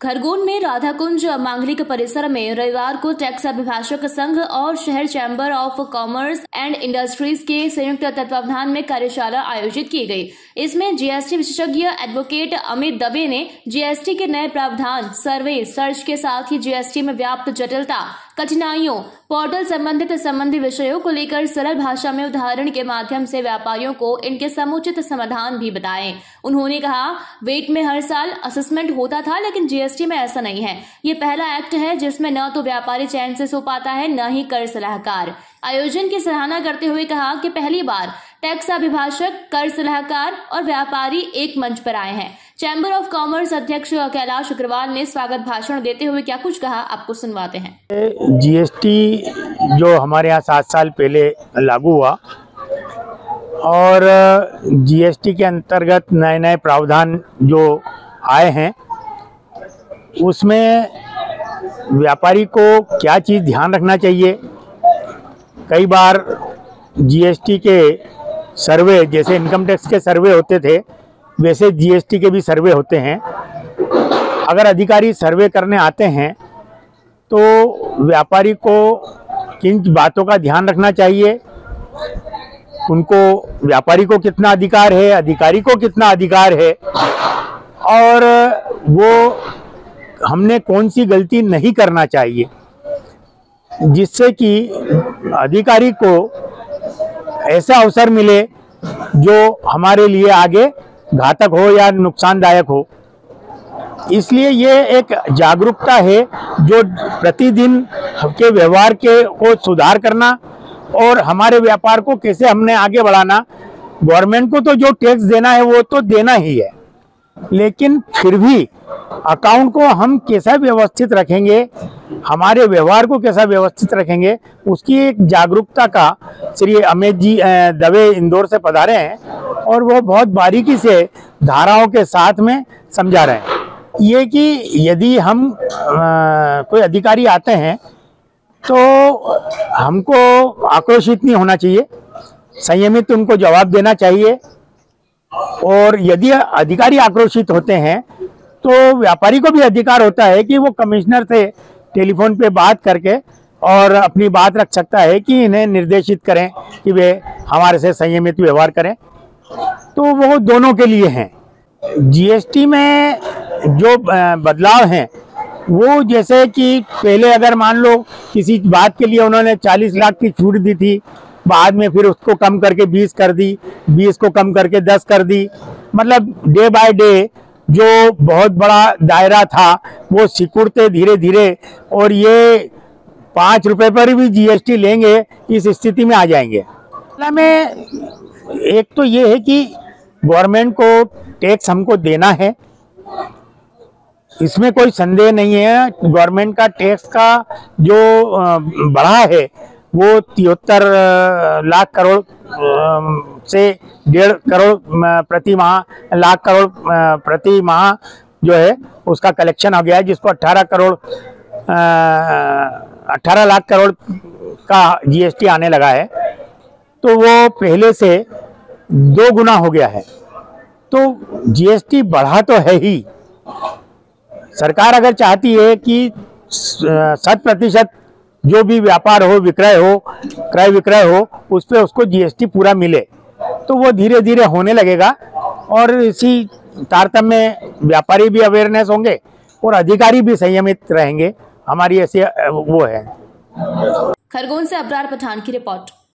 खरगोन में राधाकुंज मांगलिक परिसर में रविवार को टैक्स अभिभाषक संघ और शहर chamber of commerce and industries के संयुक्त तत्वावधान में कार्यशाला आयोजित की गई। इसमें जीएसटी विशेषज्ञ एडवोकेट अमित दबे ने जीएसटी के नए प्रावधान, सर्वे, सर्च के साथ ही जीएसटी में व्याप्त जटिलता, कठिनाइयों, पोर्टल संबंधी विषयों को लेकर सरल भाषा में उदाहरण के माध्यम से व्यापारियों को इनके समुचित समाधान भी बताएं। उन्होंने कहा, वेट में हर साल असेसमेंट होता था, लेकिन जीएसटी में ऐसा नहीं है। ये पहला एक्ट है जिसमें न तो व्यापारी चैन से सो पाता है, न ही कर सलाहकार। आयोजन की सराहना करते हुए कहा कि पहली बार टैक्स अभिभाषक, कर सलाहकार और व्यापारी एक मंच पर आए हैं। चैम्बर ऑफ कॉमर्स अध्यक्ष कैलाश अग्रवाल ने स्वागत भाषण देते हुए क्या कुछ कहा, आपको सुनवाते हैं। जीएसटी जो हमारे यहाँ 7 साल पहले लागू हुआ और जीएसटी के अंतर्गत नए नए प्रावधान जो आए हैं, उसमें व्यापारी को क्या चीज़ ध्यान रखना चाहिए। कई बार जीएसटी के सर्वे, जैसे इनकम टैक्स के सर्वे होते थे, वैसे जीएसटी के भी सर्वे होते हैं। अगर अधिकारी सर्वे करने आते हैं तो व्यापारी को किन बातों का ध्यान रखना चाहिए, उनको, व्यापारी को कितना अधिकार है, अधिकारी को कितना अधिकार है, और वो हमने कौन सी गलती नहीं करना चाहिए, जिससे कि अधिकारी को ऐसा अवसर मिले जो हमारे लिए आगे घातक हो या नुकसानदायक हो। इसलिए ये एक जागरूकता है जो प्रतिदिन के व्यवहार को सुधार करना और हमारे व्यापार को कैसे हमने आगे बढ़ाना। गवर्नमेंट को तो जो टैक्स देना है वो तो देना ही है, लेकिन फिर भी अकाउंट को हम कैसा व्यवस्थित रखेंगे, हमारे व्यवहार को कैसा व्यवस्थित रखेंगे, उसकी एक जागरूकता का श्री अमित जी दबे इंदौर से पधारे हैं और वो बहुत बारीकी से धाराओं के साथ में समझा रहे हैं। ये कि यदि हम कोई अधिकारी आते हैं तो हमको आक्रोशित नहीं होना चाहिए, संयमित उनको जवाब देना चाहिए। और यदि अधिकारी आक्रोशित होते हैं तो व्यापारी को भी अधिकार होता है कि वो कमिश्नर से टेलीफोन पे बात करके और अपनी बात रख सकता है कि इन्हें निर्देशित करें कि वे हमारे से संयमित व्यवहार करें। तो वो दोनों के लिए हैं। जीएसटी में जो बदलाव हैं वो, जैसे कि पहले अगर मान लो किसी बात के लिए उन्होंने 40 लाख की छूट दी थी, बाद में फिर उसको कम करके 20 कर दी, 20 को कम करके 10 कर दी। मतलब डे बाय डे जो बहुत बड़ा दायरा था वो सिकुड़ते धीरे धीरे, और ये 5 रुपए पर भी जीएसटी लेंगे इस स्थिति में आ जाएंगे। में एक तो ये है कि गवर्नमेंट को टैक्स हमको देना है, इसमें कोई संदेह नहीं है। गवर्नमेंट का टैक्स का जो बढ़ा है वो 73 लाख करोड़ से 1.5 करोड़ प्रति माह, लाख करोड़ प्रति माह जो है उसका कलेक्शन हो गया है, जिसको 18 लाख करोड़ का जीएसटी आने लगा है। तो वो पहले से 2 गुना हो गया है। तो जीएसटी बढ़ा तो है ही। सरकार अगर चाहती है कि 100% जो भी व्यापार हो, विक्रय हो, क्रय विक्रय हो, उस पर उसको जीएसटी पूरा मिले, तो वो धीरे धीरे होने लगेगा। और इसी तारतम्य में व्यापारी भी अवेयरनेस होंगे और अधिकारी भी संयमित रहेंगे। हमारी ऐसी वो है। खरगोन से अब्रार पठान की रिपोर्ट।